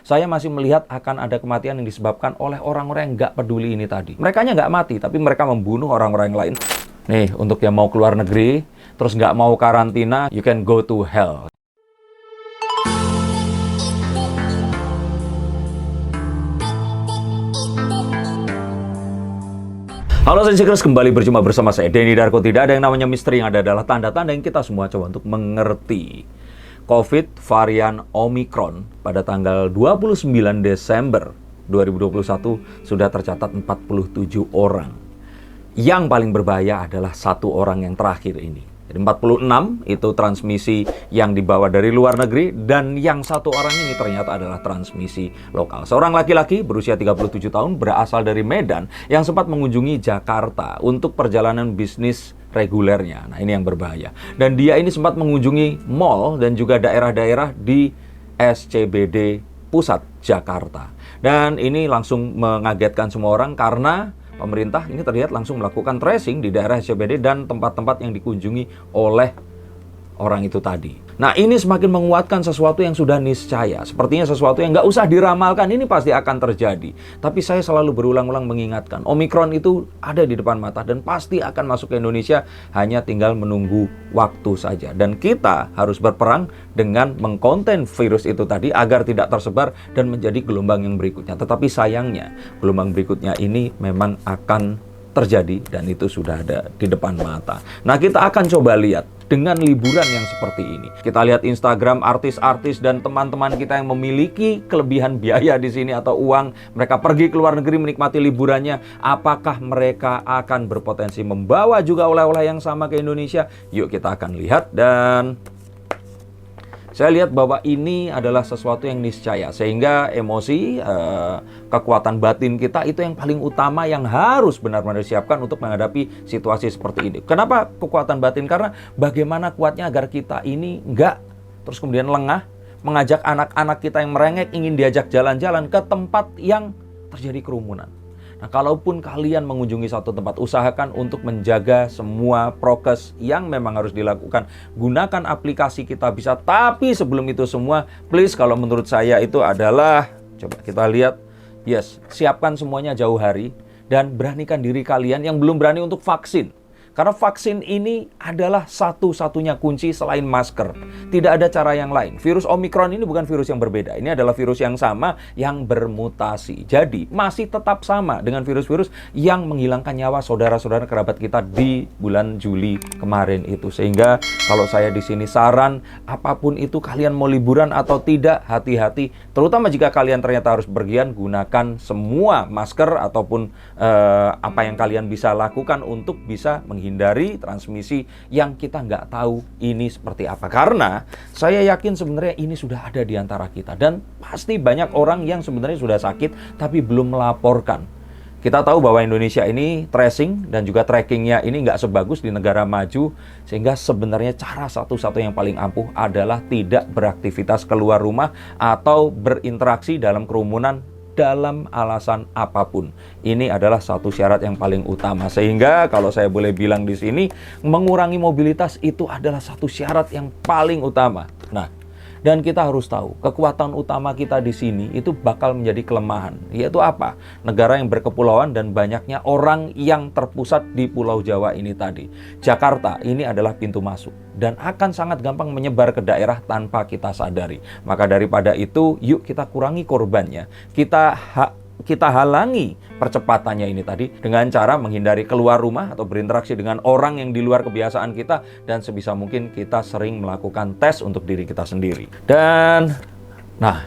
Saya masih melihat akan ada kematian yang disebabkan oleh orang-orang yang nggak peduli ini tadi. Merekanya nggak mati, tapi mereka membunuh orang-orang lain. Nih, untuk yang mau keluar negeri, terus nggak mau karantina, you can go to hell. Halo Sensikers, kembali berjumpa bersama saya, Denny Darko. Tidak ada yang namanya misteri, yang ada adalah tanda-tanda yang kita semua coba untuk mengerti. COVID varian Omicron pada tanggal 29 Desember 2021 sudah tercatat 47 orang. Yang paling berbahaya adalah satu orang yang terakhir ini. Jadi 46 itu transmisi yang dibawa dari luar negeri, dan yang satu orang ini ternyata adalah transmisi lokal. Seorang laki-laki berusia 37 tahun berasal dari Medan yang sempat mengunjungi Jakarta untuk perjalanan bisnis regulernya. Nah, ini yang berbahaya. Dan dia ini sempat mengunjungi mall dan juga daerah-daerah di SCBD Pusat Jakarta. Dan ini langsung mengagetkan semua orang karena pemerintah ini terlihat langsung melakukan tracing di daerah SCBD dan tempat-tempat yang dikunjungi oleh orang itu tadi. Nah, ini semakin menguatkan sesuatu yang sudah niscaya. Sepertinya sesuatu yang nggak usah diramalkan, ini pasti akan terjadi. Tapi saya selalu berulang-ulang mengingatkan, Omicron itu ada di depan mata dan pasti akan masuk ke Indonesia, hanya tinggal menunggu waktu saja. Dan kita harus berperang dengan mengkonten virus itu tadi agar tidak tersebar dan menjadi gelombang yang berikutnya. Tetapi sayangnya, gelombang berikutnya ini memang akan terjadi dan itu sudah ada di depan mata. Nah, kita akan coba lihat dengan liburan yang seperti ini. Kita lihat Instagram artis-artis dan teman-teman kita yang memiliki kelebihan biaya di sini atau uang, mereka pergi ke luar negeri menikmati liburannya. Apakah mereka akan berpotensi membawa juga oleh-oleh yang sama ke Indonesia? Yuk kita akan lihat. Dan saya lihat bahwa ini adalah sesuatu yang niscaya, sehingga emosi, kekuatan batin kita itu yang paling utama yang harus benar-benar disiapkan untuk menghadapi situasi seperti ini. Kenapa kekuatan batin? Karena bagaimana kuatnya agar kita ini enggak terus kemudian lengah, mengajak anak-anak kita yang merengek ingin diajak jalan-jalan ke tempat yang terjadi kerumunan. Nah, kalaupun kalian mengunjungi satu tempat, usahakan untuk menjaga semua prokes yang memang harus dilakukan. Gunakan aplikasi Kita Bisa. Tapi sebelum itu semua, please, kalau menurut saya itu adalah, coba kita lihat, yes, siapkan semuanya jauh hari dan beranikan diri kalian yang belum berani untuk vaksin. Karena vaksin ini adalah satu-satunya kunci selain masker. Tidak ada cara yang lain. Virus Omicron ini bukan virus yang berbeda. Ini adalah virus yang sama yang bermutasi. Jadi masih tetap sama dengan virus-virus yang menghilangkan nyawa saudara-saudara kerabat kita di bulan Juli kemarin itu. Sehingga kalau saya di sini saran, apapun itu kalian mau liburan atau tidak, hati-hati. Terutama jika kalian ternyata harus berpergian, gunakan semua masker ataupun apa yang kalian bisa lakukan untuk bisa menghindari transmisi yang kita nggak tahu ini seperti apa. Karena saya yakin sebenarnya ini sudah ada di antara kita. Dan pasti banyak orang yang sebenarnya sudah sakit tapi belum melaporkan. Kita tahu bahwa Indonesia ini tracing dan juga trackingnya ini nggak sebagus di negara maju. Sehingga sebenarnya cara satu-satu yang paling ampuh adalah tidak beraktivitas keluar rumah atau berinteraksi dalam kerumunan dalam alasan apapun. Ini adalah satu syarat yang paling utama. Sehingga kalau saya boleh bilang di sini, mengurangi mobilitas itu adalah satu syarat yang paling utama. Nah, dan kita harus tahu, kekuatan utama kita di sini itu bakal menjadi kelemahan. Yaitu apa? Negara yang berkepulauan dan banyaknya orang yang terpusat di Pulau Jawa ini tadi. Jakarta ini adalah pintu masuk dan akan sangat gampang menyebar ke daerah tanpa kita sadari. Maka daripada itu, yuk kita kurangi korbannya. Kita halangi percepatannya ini tadi dengan cara menghindari keluar rumah atau berinteraksi dengan orang yang di luar kebiasaan kita, dan sebisa mungkin kita sering melakukan tes untuk diri kita sendiri. Dan nah,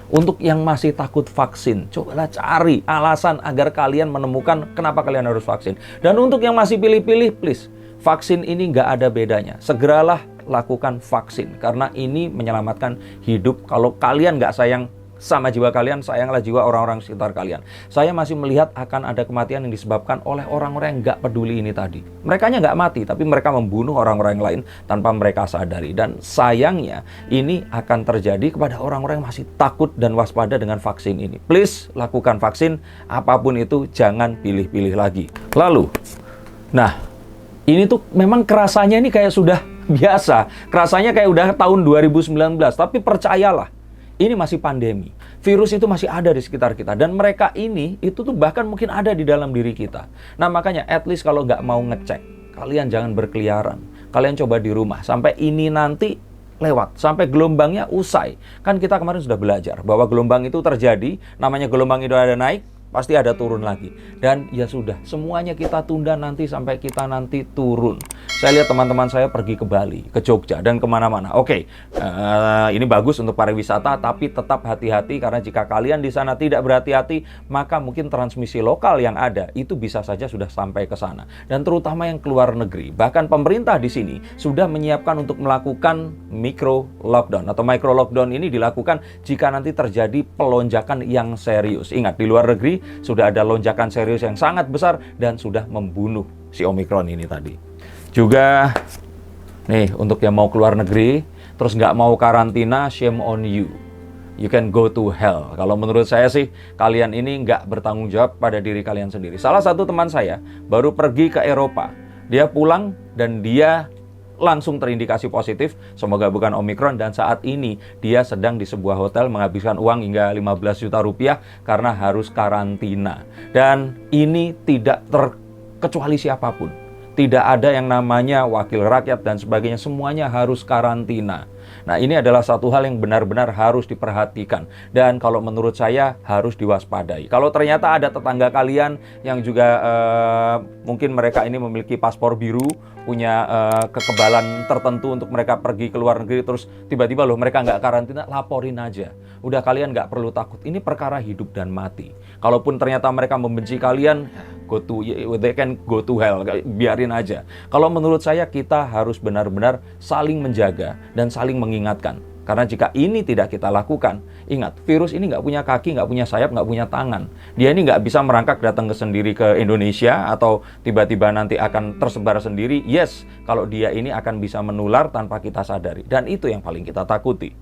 untuk yang masih takut vaksin, cobalah cari alasan agar kalian menemukan kenapa kalian harus vaksin. Dan untuk yang masih pilih-pilih, please, vaksin ini nggak ada bedanya. Segeralah lakukan vaksin karena ini menyelamatkan hidup. Kalau kalian nggak sayang sama jiwa kalian, sayanglah jiwa orang-orang sekitar kalian. Saya masih melihat akan ada kematian yang disebabkan oleh orang-orang yang nggak peduli ini tadi. Merekanya nggak mati, tapi mereka membunuh orang-orang lain tanpa mereka sadari. Dan sayangnya ini akan terjadi kepada orang-orang yang masih takut dan waspada dengan vaksin ini. Please, lakukan vaksin, apapun itu, jangan pilih-pilih lagi. Lalu, nah, ini tuh memang kerasanya ini kayak sudah biasa. Kerasanya kayak udah tahun 2019, tapi percayalah, ini masih pandemi. Virus itu masih ada di sekitar kita. Dan mereka ini, itu tuh bahkan mungkin ada di dalam diri kita. Nah makanya, at least kalau nggak mau ngecek, kalian jangan berkeliaran. Kalian coba di rumah, sampai ini nanti lewat, sampai gelombangnya usai. Kan kita kemarin sudah belajar bahwa gelombang itu terjadi, namanya gelombang itu ada naik, pasti ada turun lagi. Dan ya sudah, semuanya kita tunda nanti sampai kita nanti turun. Saya lihat teman-teman saya pergi ke Bali, ke Jogja, dan kemana-mana. Oke, ini bagus untuk pariwisata, tapi tetap hati-hati karena jika kalian di sana tidak berhati-hati, maka mungkin transmisi lokal yang ada itu bisa saja sudah sampai ke sana. Dan terutama yang keluar negeri. Bahkan pemerintah di sini sudah menyiapkan untuk melakukan micro lockdown atau micro lockdown ini dilakukan jika nanti terjadi pelonjakan yang serius. Ingat, di luar negeri sudah ada lonjakan serius yang sangat besar dan sudah membunuh si Omicron ini tadi. Juga nih, untuk yang mau keluar negeri terus nggak mau karantina, shame on you. You can go to hell. Kalau menurut saya sih, kalian ini nggak bertanggung jawab pada diri kalian sendiri. Salah satu teman saya baru pergi ke Eropa. Dia pulang dan dia langsung terindikasi positif, semoga bukan Omicron, dan saat ini dia sedang di sebuah hotel menghabiskan uang hingga 15 juta rupiah karena harus karantina. Dan ini tidak terkecuali siapapun. Tidak ada yang namanya wakil rakyat dan sebagainya, semuanya harus karantina. Nah, ini adalah satu hal yang benar-benar harus diperhatikan. Dan kalau menurut saya harus diwaspadai. Kalau ternyata ada tetangga kalian yang juga mungkin mereka ini memiliki paspor biru, punya kekebalan tertentu untuk mereka pergi ke luar negeri, terus tiba-tiba loh mereka nggak karantina, laporin aja. Udah, kalian nggak perlu takut. Ini perkara hidup dan mati. Kalaupun ternyata mereka membenci kalian, they can go to hell, biarin aja. Kalau menurut saya kita harus benar-benar saling menjaga dan saling mengingatkan. Karena jika ini tidak kita lakukan, ingat, virus ini nggak punya kaki, nggak punya sayap, nggak punya tangan. Dia ini nggak bisa merangkak datang sendiri ke Indonesia atau tiba-tiba nanti akan tersebar sendiri. Yes, kalau dia ini akan bisa menular tanpa kita sadari. Dan itu yang paling kita takuti.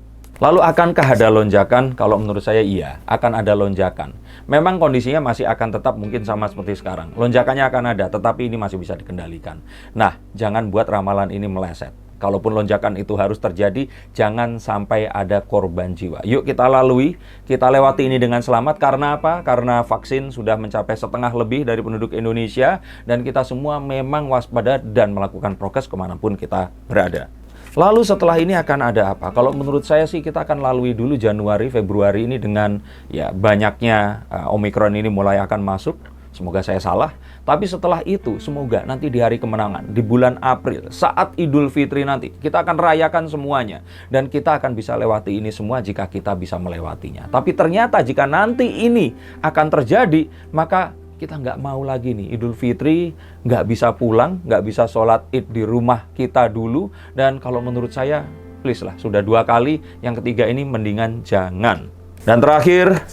Lalu akankah ada lonjakan? Kalau menurut saya iya, akan ada lonjakan. Memang kondisinya masih akan tetap mungkin sama seperti sekarang. Lonjakannya akan ada, tetapi ini masih bisa dikendalikan. Nah, jangan buat ramalan ini meleset. Kalaupun lonjakan itu harus terjadi, jangan sampai ada korban jiwa. Yuk kita lalui, kita lewati ini dengan selamat. Karena apa? Karena vaksin sudah mencapai setengah lebih dari penduduk Indonesia. Dan kita semua memang waspada dan melakukan prokes kemanapun kita berada. Lalu setelah ini akan ada apa? Kalau menurut saya sih kita akan lalui dulu Januari, Februari ini dengan ya banyaknya Omicron ini mulai akan masuk. Semoga saya salah. Tapi setelah itu, semoga nanti di hari kemenangan, di bulan April, saat Idul Fitri nanti, kita akan rayakan semuanya. Dan kita akan bisa lewati ini semua jika kita bisa melewatinya. Tapi ternyata jika nanti ini akan terjadi, maka kita nggak mau lagi nih Idul Fitri, nggak bisa pulang, nggak bisa sholat Id di rumah kita dulu. Dan kalau menurut saya, please lah, sudah 2 kali, yang ketiga ini mendingan jangan. Dan terakhir,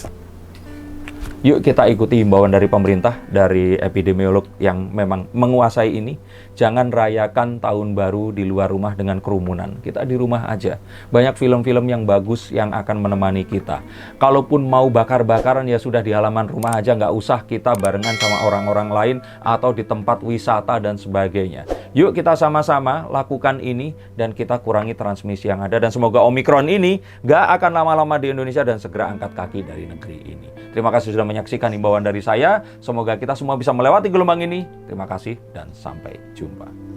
yuk kita ikuti himbauan dari pemerintah, dari epidemiolog yang memang menguasai ini. Jangan rayakan tahun baru di luar rumah dengan kerumunan. Kita di rumah aja. Banyak film-film yang bagus yang akan menemani kita. Kalaupun mau bakar-bakaran ya sudah di halaman rumah aja. Nggak usah kita barengan sama orang-orang lain atau di tempat wisata dan sebagainya. Yuk kita sama-sama lakukan ini dan kita kurangi transmisi yang ada. Dan semoga Omicron ini nggak akan lama-lama di Indonesia dan segera angkat kaki dari negeri ini. Terima kasih sudah menyaksikan himbauan dari saya. Semoga kita semua bisa melewati gelombang ini. Terima kasih dan sampai jumpa.